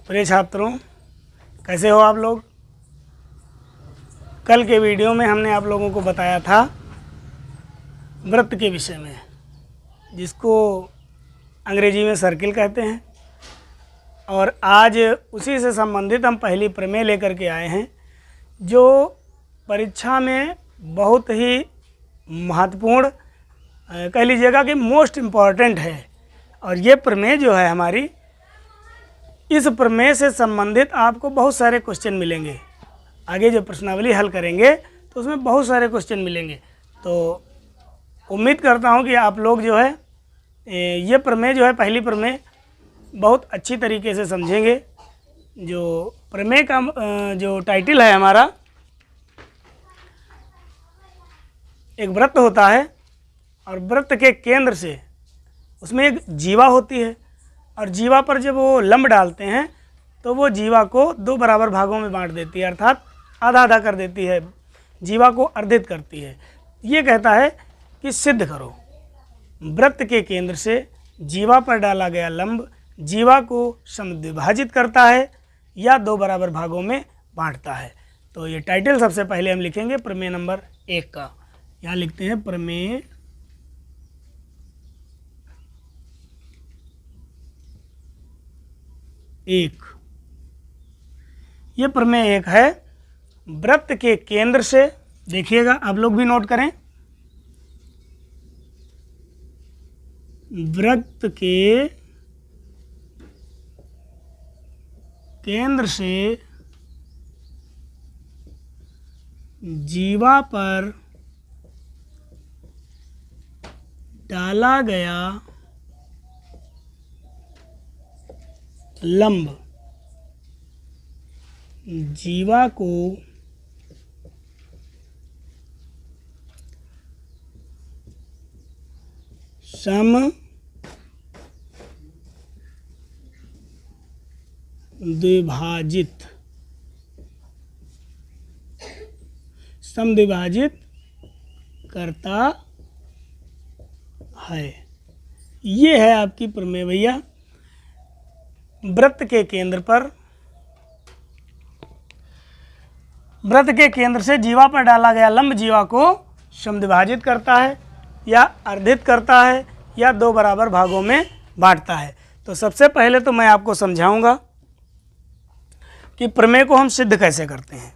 प्रिय छात्रों, कैसे हो आप लोग। कल के वीडियो में हमने आप लोगों को बताया था वृत्त के विषय में, जिसको अंग्रेजी में सर्किल कहते हैं। और आज उसी से संबंधित हम पहली प्रमेय लेकर के आए हैं, जो परीक्षा में बहुत ही महत्वपूर्ण कह लीजिएगा कि मोस्ट इम्पॉर्टेंट है। और ये प्रमेय जो है हमारी, इस प्रमेय से संबंधित आपको बहुत सारे क्वेश्चन मिलेंगे। आगे जो प्रश्नावली हल करेंगे तो उसमें बहुत सारे क्वेश्चन मिलेंगे। तो उम्मीद करता हूँ कि आप लोग जो है ये प्रमेय जो है, पहली प्रमेय, बहुत अच्छी तरीके से समझेंगे। जो प्रमेय का जो टाइटल है हमारा, एक वृत्त होता है और वृत्त के केंद्र से उसमें एक जीवा होती है, और जीवा पर जब वो लंब डालते हैं तो वो जीवा को दो बराबर भागों में बांट देती है, अर्थात आधा आधा कर देती है, जीवा को अर्धित करती है। ये कहता है कि सिद्ध करो वृत्त के केंद्र से जीवा पर डाला गया लंब जीवा को समद्विभाजित करता है या दो बराबर भागों में बांटता है। तो ये टाइटल सबसे पहले हम लिखेंगे प्रमेय नंबर 1 का। यहाँ लिखते हैं प्रमेय 1। ये प्रमेय 1 है। वृत्त के केंद्र से, देखिएगा आप लोग भी नोट करें, वृत्त के केंद्र से जीवा पर डाला गया लंब जीवा को समद्विभाजित करता है। ये है आपकी प्रमेय भैया। वृत्त के केंद्र पर, वृत्त के केंद्र से जीवा पर डाला गया लंब जीवा को समद्विभाजित करता है या अर्धित करता है या दो बराबर भागों में बांटता है। तो सबसे पहले तो मैं आपको समझाऊंगा कि प्रमेय को हम सिद्ध कैसे करते हैं।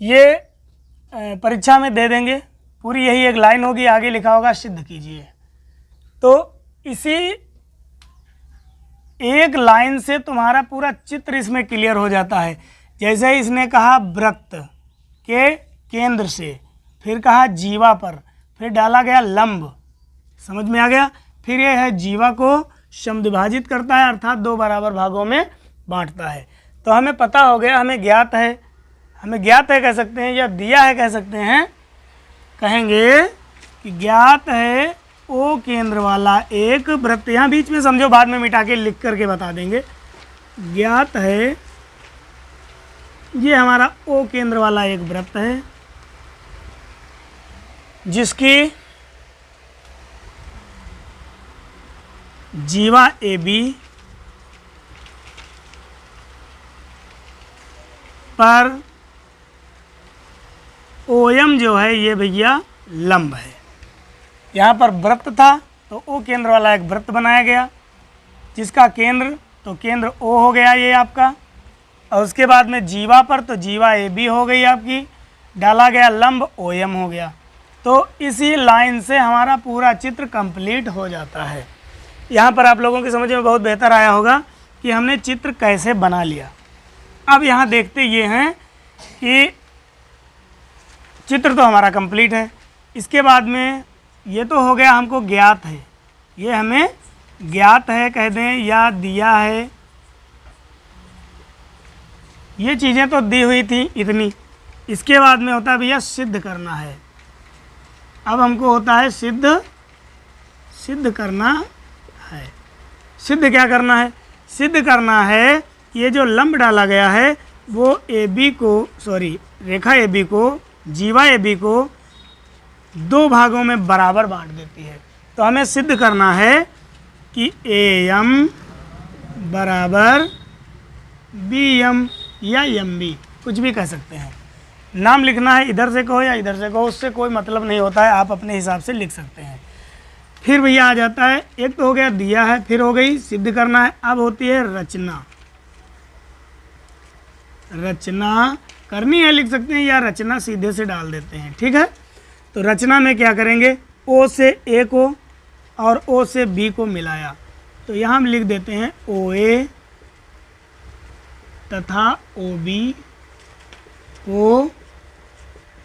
ये परीक्षा में दे देंगे, पूरी यही एक लाइन होगी, आगे लिखा होगा सिद्ध कीजिए। तो इसी एक लाइन से तुम्हारा पूरा चित्र इसमें क्लियर हो जाता है। जैसे ही इसने कहा वृत्त के केंद्र से, फिर कहा जीवा पर, फिर डाला गया लंब, समझ में आ गया। फिर यह है जीवा को समद्विभाजित करता है, अर्थात दो बराबर भागों में बांटता है। तो हमें पता हो गया, हमें ज्ञात है कह सकते हैं, या दिया है कह सकते हैं। कहेंगे कि ज्ञात है ओ केंद्र वाला एक वृत्त। यहाँ बीच में समझो, बाद में मिटा के लिख करके बता देंगे। ज्ञात है, ये हमारा ओ केंद्र वाला एक वृत्त है, जिसकी जीवा AB पर OM जो है ये भैया लंब है। यहाँ पर वृत्त था तो O केंद्र वाला एक वृत्त बनाया गया, जिसका केंद्र, तो केंद्र O हो गया ये आपका। और उसके बाद में जीवा पर, तो जीवा AB हो गई आपकी, डाला गया लंब OM हो गया। तो इसी लाइन से हमारा पूरा चित्र कंप्लीट हो जाता है। यहाँ पर आप लोगों की समझ में बहुत बेहतर आया होगा कि हमने चित्र कैसे बना लिया। अब यहाँ देखते ये हैं कि चित्र तो हमारा कंप्लीट है। इसके बाद में ये तो हो गया हमको ज्ञात है, ये हमें ज्ञात है कह दें या दिया है, ये चीज़ें तो दी हुई थी इतनी। इसके बाद में होता है भैया सिद्ध करना है। अब हमको होता है सिद्ध करना है। सिद्ध क्या करना है? सिद्ध करना है ये जो लंब डाला गया है वो रेखा AB को, जीवा AB को दो भागों में बराबर बांट देती है। तो हमें सिद्ध करना है कि AM बराबर BM या MB, कुछ भी कह सकते हैं। नाम लिखना है, इधर से कहो या इधर से कहो, उससे कोई मतलब नहीं होता है, आप अपने हिसाब से लिख सकते हैं। फिर भैया आ जाता है, एक तो हो गया दिया है, फिर हो गई सिद्ध करना है, अब होती है रचना। रचना करनी है लिख सकते हैं, या रचना सीधे से डाल देते हैं, ठीक है। तो रचना में क्या करेंगे, O से A को और O से B को मिलाया, तो यहाँ हम लिख देते हैं OA तथा OB को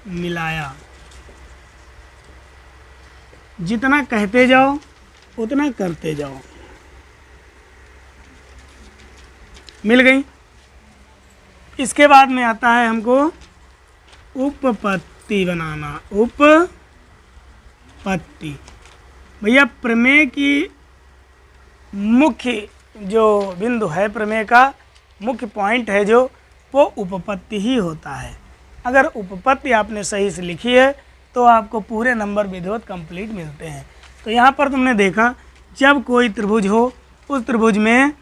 मिलाया। जितना कहते जाओ उतना करते जाओ। मिल गई। इसके बाद में आता है हमको उपपत्ति बनाना। उपपत्ति भैया प्रमेय की मुख्य जो बिंदु है, प्रमेय का मुख्य पॉइंट है जो, वो उपपत्ति ही होता है। अगर उपपत्ति आपने सही से लिखी है तो आपको पूरे नंबर विधिवत कंप्लीट मिलते हैं। तो यहाँ पर तुमने देखा, जब कोई त्रिभुज हो, उस त्रिभुज में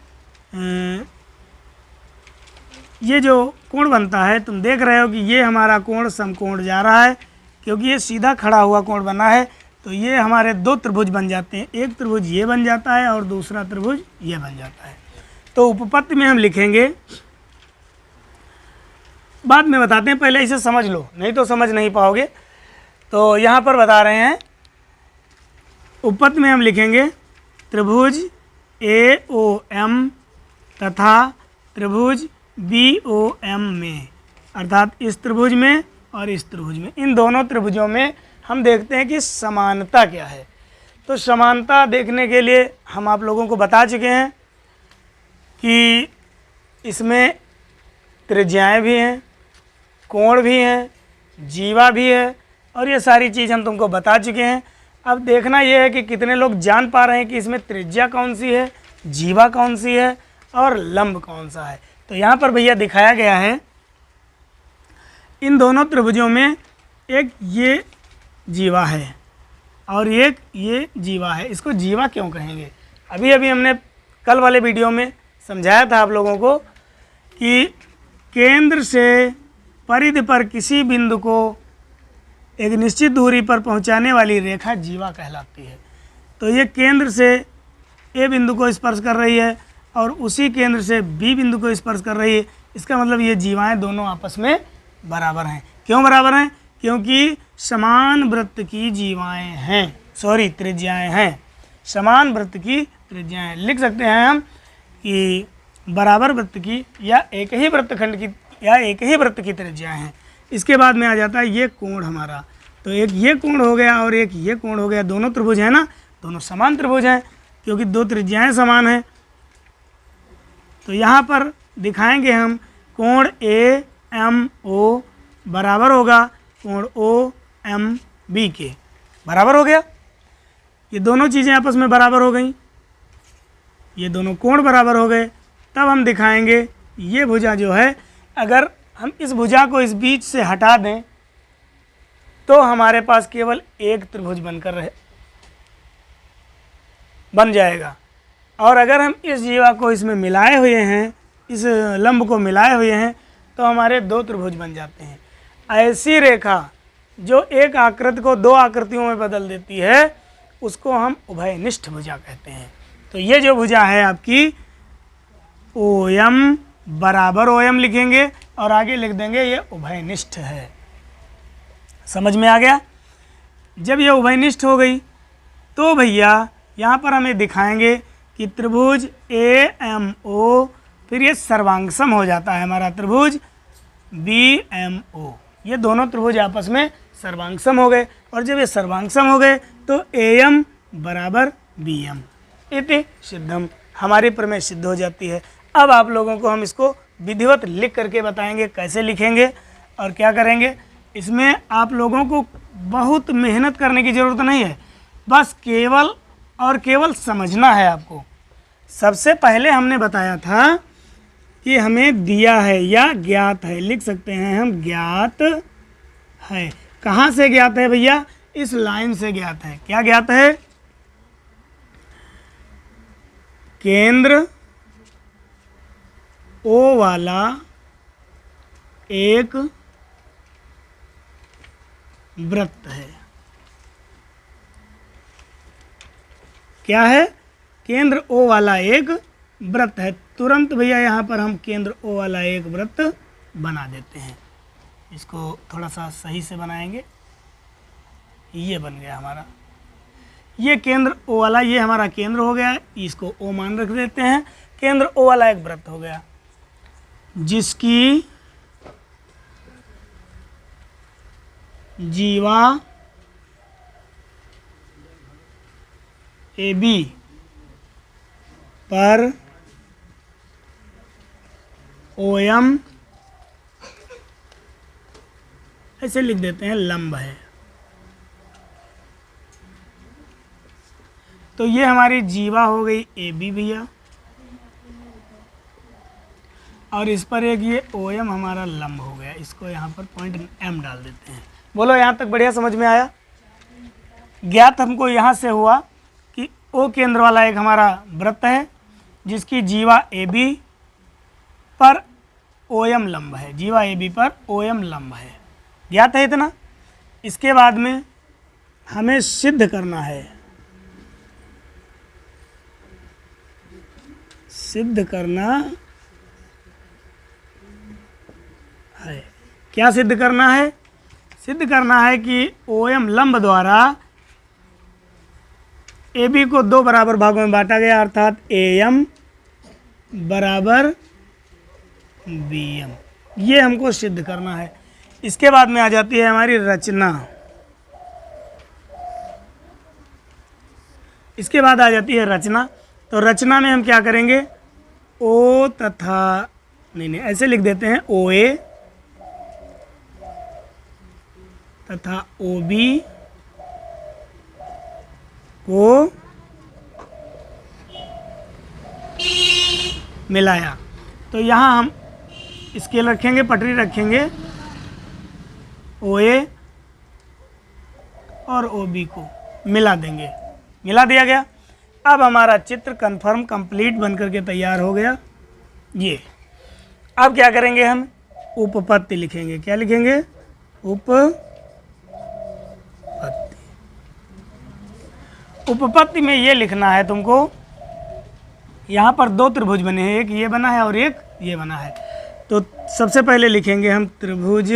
ये जो कोण बनता है, तुम देख रहे हो कि ये हमारा कोण समकोण जा रहा है, क्योंकि ये सीधा खड़ा हुआ कोण बना है। तो ये हमारे दो त्रिभुज बन जाते हैं, एक त्रिभुज ये बन जाता है और दूसरा त्रिभुज ये बन जाता है। तो उपपत्ति में हम लिखेंगे, बाद में बताते हैं, पहले इसे समझ लो, नहीं तो समझ नहीं पाओगे। तो यहाँ पर बता रहे हैं, उपपत्ति में हम लिखेंगे त्रिभुज AOM तथा त्रिभुज BOM में, अर्थात इस त्रिभुज में और इस त्रिभुज में, इन दोनों त्रिभुजों में हम देखते हैं कि समानता क्या है। तो समानता देखने के लिए हम आप लोगों को बता चुके हैं कि इसमें त्रिज्याएं भी हैं, कोण भी हैं, जीवा भी है, और ये सारी चीज़ हम तुमको बता चुके हैं। अब देखना ये है कि कितने लोग जान पा रहे हैं कि इसमें त्रिज्या कौन सी है, जीवा कौन सी है और लंब कौन सा है। तो यहाँ पर भैया दिखाया गया है, इन दोनों त्रिभुजों में एक ये जीवा है और एक ये जीवा है। इसको जीवा क्यों कहेंगे, अभी अभी हमने कल वाले वीडियो में समझाया था आप लोगों को कि केंद्र से परिधि पर किसी बिंदु को एक निश्चित दूरी पर पहुंचाने वाली रेखा जीवा कहलाती है। तो ये केंद्र से ए बिंदु को स्पर्श कर रही है और उसी केंद्र से बी बिंदु को स्पर्श कर रही है। इसका मतलब ये जीवाएं दोनों आपस में बराबर हैं। क्यों बराबर हैं? क्योंकि समान वृत्त की जीवाएं हैं, सॉरी त्रिज्याएं हैं, समान वृत्त की त्रिज्याएं। लिख सकते हैं हम कि बराबर वृत्त की या एक ही वृत्तखंड की या एक ही वृत्त की त्रिज्याएं हैं। इसके बाद में आ जाता है ये कोण हमारा, तो एक ये कोण हो गया और एक ये कोण हो गया। दोनों त्रिभुज हैं ना, दोनों समान त्रिभुज हैं क्योंकि दो त्रिज्याएं समान हैं। तो यहाँ पर दिखाएंगे हम कोण AMO बराबर होगा कोण OMB के, बराबर हो गया। ये दोनों चीज़ें आपस में बराबर हो गई, ये दोनों कोण बराबर हो गए। तब हम दिखाएंगे ये भुजा जो है, अगर हम इस भुजा को इस बीच से हटा दें तो हमारे पास केवल एक त्रिभुज बनकर बन जाएगा। और अगर हम इस जीवा को इसमें मिलाए हुए हैं, इस लंब को मिलाए हुए हैं, तो हमारे दो त्रिभुज बन जाते हैं। ऐसी रेखा जो एक आकृति को दो आकृतियों में बदल देती है, उसको हम उभयनिष्ठ भुजा कहते हैं। तो ये जो भुजा है आपकी OM बराबर OM लिखेंगे और आगे लिख देंगे ये उभयनिष्ठ है। समझ में आ गया? जब ये उभयनिष्ठ हो गई तो भैया यहाँ पर हमें दिखाएंगे कि त्रिभुज AMO, फिर ये सर्वांगसम हो जाता है हमारा त्रिभुज BMO। ये दोनों त्रिभुज आपस में सर्वांगसम हो गए, और जब ये सर्वांगसम हो गए तो AM बराबर BM इति सिद्धम, हमारी प्रमेय सिद्ध हो जाती है। अब आप लोगों को हम इसको विधिवत लिख करके बताएंगे कैसे लिखेंगे और क्या करेंगे। इसमें आप लोगों को बहुत मेहनत करने की ज़रूरत नहीं है, बस केवल और केवल समझना है आपको। सबसे पहले हमने बताया था कि हमें दिया है या ज्ञात है, लिख सकते हैं हम ज्ञात है। कहाँ से ज्ञात है भैया? इस लाइन से ज्ञात है। क्या ज्ञात है? केंद्र ओ वाला एक वृत्त है। क्या है? केंद्र ओ वाला एक वृत्त है। तुरंत भैया यहाँ पर हम केंद्र ओ वाला एक वृत्त बना देते हैं। इसको थोड़ा सा सही से बनाएंगे। ये बन गया हमारा, ये केंद्र ओ वाला, ये हमारा केंद्र हो गया। इसको ओ मान रख देते हैं। केंद्र ओ वाला एक वृत्त हो गया जिसकी जीवा ए बी पर ओ एम ऐसे लिख देते हैं लंब है। तो ये हमारी जीवा हो गई ए बी भैया, और इस पर एक ये ओ एम हमारा लंब हो गया। इसको यहाँ पर पॉइंट एम डाल देते हैं। बोलो यहाँ तक बढ़िया समझ में आया? ज्ञात हमको यहाँ से हुआ कि ओ केंद्र वाला एक हमारा वृत्त है जिसकी जीवा ए बी पर ओ एम लंब है। जीवा ए बी पर ओ एम लंब है। ज्ञात है इतना। इसके बाद में हमें सिद्ध करना है, सिद्ध करना है। क्या सिद्ध करना है? सिद्ध करना है कि ओ एम लंब द्वारा ए बी को दो बराबर भागों में बांटा गया, अर्थात ए एम बराबर बी एम। ये हमको सिद्ध करना है। इसके बाद में आ जाती है हमारी रचना। इसके बाद आ जाती है रचना। तो रचना में हम क्या करेंगे? ओ तथा नहीं ऐसे लिख देते हैं, ओ ए तथा ओ बी को मिलाया। तो यहाँ हम स्केल रखेंगे, पटरी रखेंगे, ओ ए और ओ बी को मिला देंगे। मिला दिया गया। अब हमारा चित्र कन्फर्म कंप्लीट बन करके तैयार हो गया। ये अब क्या करेंगे? हम उपपत्ति लिखेंगे। क्या लिखेंगे? उपपत्ति। उपपत्ति में ये लिखना है तुमको, यहाँ पर दो त्रिभुज बने हैं, एक ये बना है और एक ये बना है। तो सबसे पहले लिखेंगे हम त्रिभुज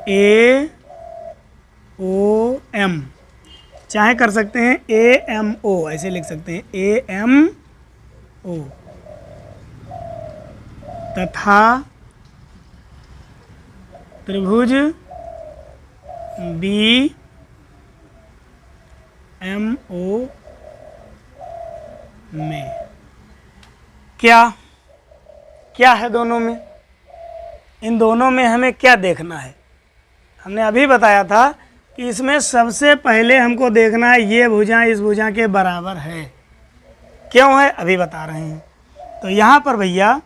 ए ओ एम, चाहे कर सकते हैं ए एम ओ, ऐसे लिख सकते हैं ए एम ओ, तथा त्रिभुज बी एम ओ में। क्या है दोनों में? इन दोनों में हमें क्या देखना है? हमने अभी बताया था कि इसमें सबसे पहले हमको देखना है ये भुजा इस भुजा के बराबर है। क्यों है? अभी बता रहे हैं। तो यहाँ पर भैया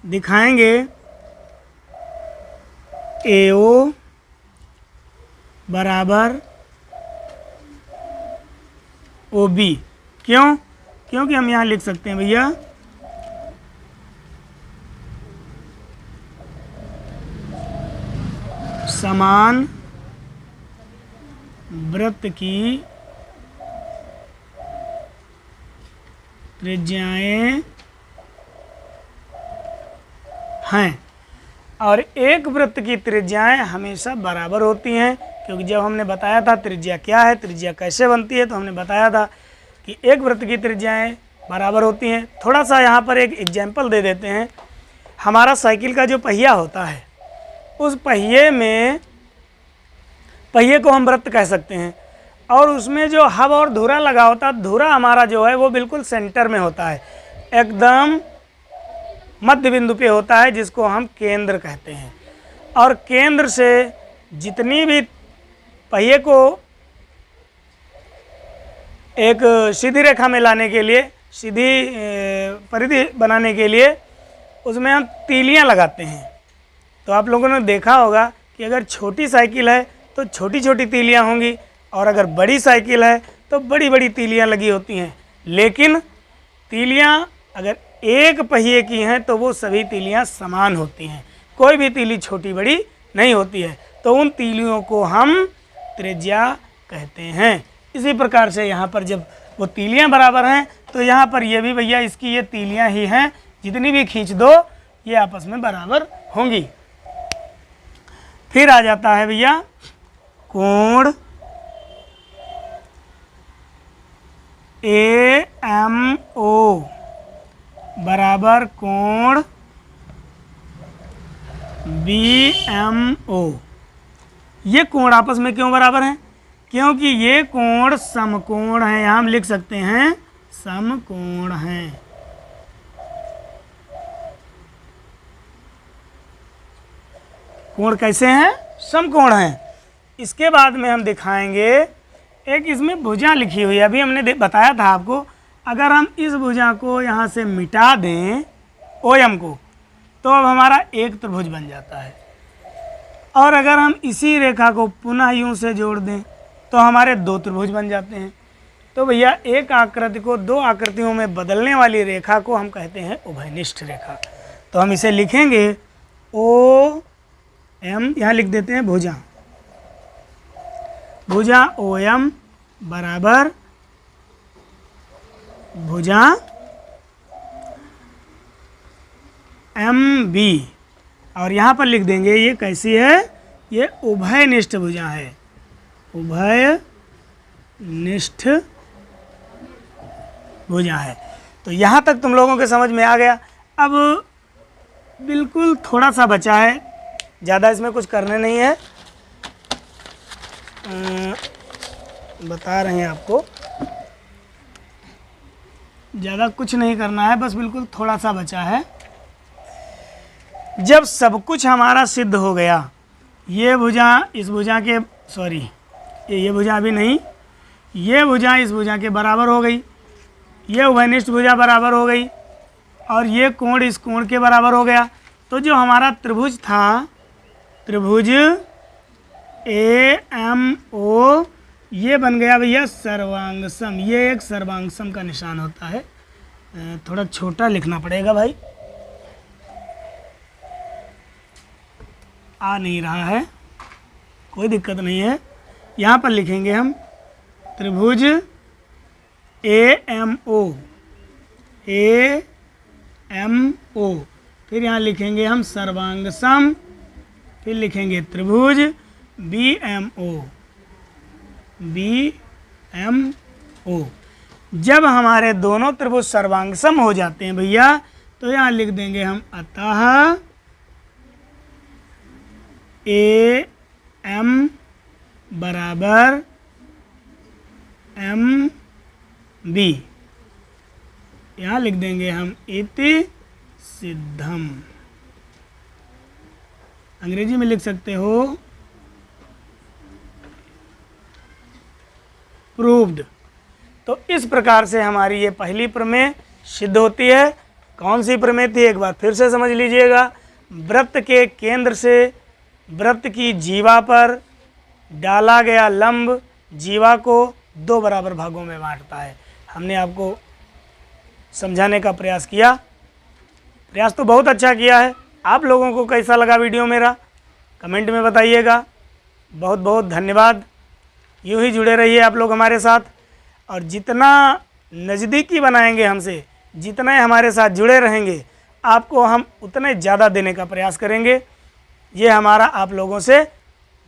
दिखाएंगे ए ओ बराबर ओ बी। क्यों? क्योंकि हम यहाँ लिख सकते हैं भैया समान वृत्त की त्रिज्याएं हैं और एक वृत्त की त्रिज्याएं हमेशा बराबर होती हैं। क्योंकि जब हमने बताया था त्रिज्या क्या है, त्रिज्या कैसे बनती है, तो हमने बताया था कि एक वृत्त की त्रिज्याएं बराबर होती हैं। थोड़ा सा यहाँ पर एक एग्जाम्पल दे देते हैं। हमारा साइकिल का जो पहिया होता है, उस पहिए को हम वृत्त कह सकते हैं, और उसमें जो हब और धुरा लगा होता है, धुरा हमारा जो है वो बिल्कुल सेंटर में होता है, एकदम मध्य बिंदु पे होता है, जिसको हम केंद्र कहते हैं। और केंद्र से जितनी भी पहिए को एक सीधी रेखा में लाने के लिए, सीधी परिधि बनाने के लिए उसमें हम तीलियां लगाते हैं। तो आप लोगों ने देखा होगा कि अगर छोटी साइकिल है तो छोटी छोटी तीलियां होंगी, और अगर बड़ी साइकिल है तो बड़ी बड़ी तीलियां लगी होती हैं। लेकिन तीलियां अगर एक पहिए की हैं तो वो सभी तीलियां समान होती हैं, कोई भी तीली छोटी बड़ी नहीं होती है, तो उन तीलियों को हम त्रिज्या कहते हैं। इसी प्रकार से यहाँ पर जब वो तीलियां बराबर हैं तो यहाँ पर ये भी भैया इसकी ये तीलियां ही हैं, जितनी भी खींच दो ये आपस में बराबर होंगी। फिर आ जाता है भैया कोण AMO बराबर कोण BMO। ये कोण आपस में क्यों बराबर हैं? क्योंकि ये कोण समकोण है, यहाँ हम लिख सकते हैं समकोण हैं। कोण कैसे हैं? समकोण हैं। इसके बाद में हम दिखाएंगे एक इसमें भुजा लिखी हुई है, अभी हमने बताया था आपको, अगर हम इस भुजा को यहाँ से मिटा दें OM को, तो अब हमारा एक त्रिभुज बन जाता है। और अगर हम इसी रेखा को पुनः यूं से जोड़ दें तो हमारे दो त्रिभुज बन जाते हैं। तो भैया एक आकृति को दो आकृतियों में बदलने वाली रेखा को हम कहते हैं उभयनिष्ठ रेखा। तो हम इसे लिखेंगे OM, यहाँ लिख देते हैं भुजा, भुजा OM बराबर भुजा MB, और यहाँ पर लिख देंगे ये कैसी है, ये उभयनिष्ठ भुजा है, उभयनिष्ठ भुजा है। तो यहाँ तक तुम लोगों के समझ में आ गया। अब बिल्कुल थोड़ा सा बचा है, ज़्यादा इसमें कुछ करने नहीं है, बता रहे हैं आपको, ज़्यादा कुछ नहीं करना है, बस बिल्कुल थोड़ा सा बचा है। जब सब कुछ हमारा सिद्ध हो गया, ये भुजा इस भुजा के ये भुजा भी नहीं, ये भुजा इस भुजा के बराबर हो गई, ये उभयनिष्ठ भुजा बराबर हो गई, और ये कोण इस कोण के बराबर हो गया, तो जो हमारा त्रिभुज था, त्रिभुज AMO, ये बन गया भैया सर्वांग सम। ये एक सर्वांग सम का निशान होता है, थोड़ा छोटा लिखना पड़ेगा भाई, आ नहीं रहा है, कोई दिक्कत नहीं है। यहाँ पर लिखेंगे हम त्रिभुज AMO, फिर यहाँ लिखेंगे हम सर्वांग सम, फिर लिखेंगे त्रिभुज BMO। जब हमारे दोनों त्रिभुज सर्वांग सम हो जाते हैं भैया, तो यहाँ लिख देंगे हम अतः AM बराबर MB, यहाँ लिख देंगे हम इति सिद्धम। अंग्रेजी में लिख सकते हो प्रूव्ड। तो इस प्रकार से हमारी ये पहली प्रमेय सिद्ध होती है। कौन सी प्रमेय थी, एक बार फिर से समझ लीजिएगा। वृत्त के केंद्र से वृत्त की जीवा पर डाला गया लंब जीवा को दो बराबर भागों में बांटता है। हमने आपको समझाने का प्रयास किया, प्रयास तो बहुत अच्छा किया है। आप लोगों को कैसा लगा वीडियो मेरा, कमेंट में बताइएगा। बहुत बहुत धन्यवाद। यूँ ही जुड़े रहिए आप लोग हमारे साथ, और जितना नज़दीकी बनाएंगे हमसे, जितने हमारे साथ जुड़े रहेंगे, आपको हम उतने ज़्यादा देने का प्रयास करेंगे। ये हमारा आप लोगों से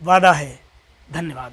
वादा है। धन्यवाद।